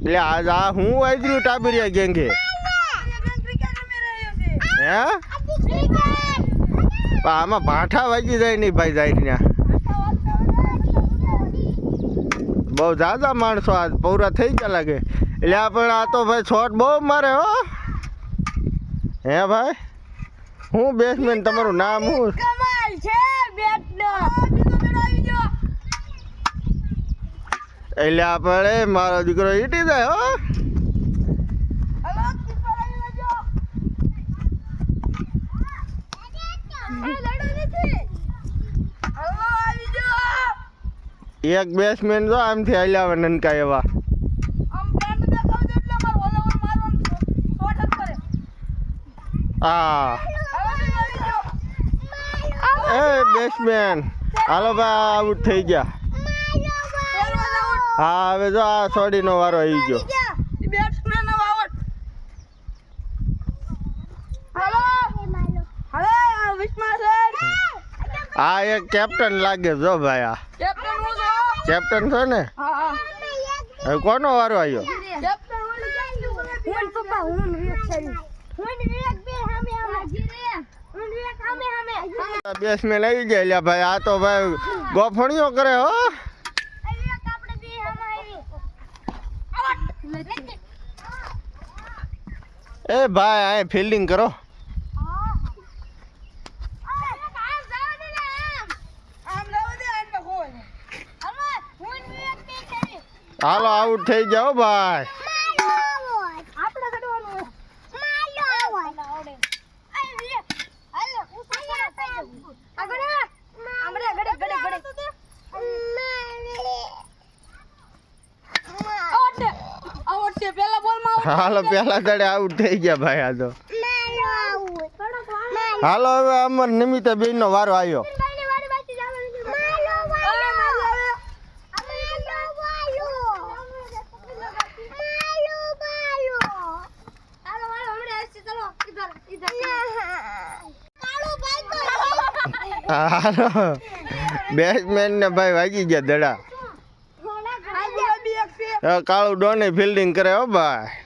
એટલે આજ આ હું વાજર્યું ટાબરિયા ગેંગે હે આમાં ભાઠા વાગી જાય નહીં ભાઈ જાય ત્યાં બહુ ઝાઝા માણસો આજ પૂરા થઈ ગયા લાગે એટલે પણ આ તો ભાઈ શોટ બહુ મારે હો હે ભાઈ હું બેટ્સમેન તમારું નામ હું એટલે આપણે મારો દીકરો ઈટી જાય હો એક બેટ્સમેન જો આમથી હાલ્યા આવે નનકા એવા હા એ બેટ્સમેન હાલો ભાઈ આઉટ થઈ ગયા હા હવે જો આ છોડીનો વારો આવી ગયો આ એક કેપ્ટન લાગે જો ભાઈ આ કેપ્ટન છે ને હવે કોનો વારો આવ્યો બેટ્સમેન આવી ગયા લ્યા ભાઈ આ તો ભાઈ ગોફણીઓ કરે હો એ ભાઈ આ ફિલ્ડિંગ કરો હાલો આઉટ થઈ જાઓ ભાઈ હાલો પેલા દડે આઉટ થઈ ગયા ભાઈ આ તો હાલો હવે અમર નિમિત્તે બેન નો વારો આવ્યો હાલો બેટ્સમેન ને ભાઈ વાગી ગયા દડા કાળું ડોને ફિલ્ડિંગ કરે હો ભાઈ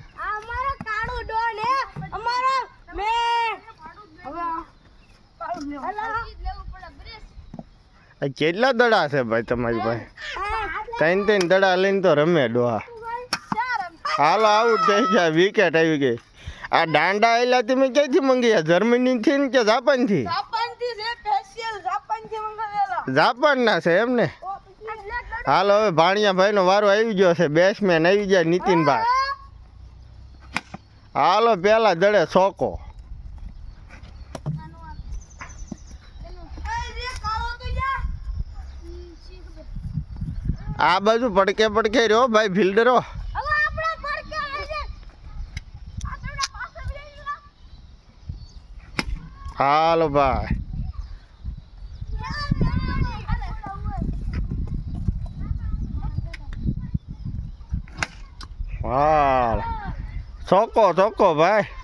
કેટલા દડા છે ભાઈ તમારી પાસે ત્રણ દડા લઈને તો રમે ડોહા હાલો આઉટ થઈ ગયા વિકેટ આવી ગઈ આ દાંડા આવેલા તમે ક્યાંથી મંગાવ્યા જર્મની થી ને કે જાપાન થી જાપાન ના છે એમ ને હાલો હવે ભાણિયા ભાઈ નો વારો આવી ગયો છે બેટ્સમેન આવી ગયા નીતિનભાઈ હાલો પેલા દડે સોકો આ બાજુ પડકે પડકે રહ્યો ભાઈ ફિલ્ડરો હાલો ભાઈ હા ચોકો ચોકો ભાઈ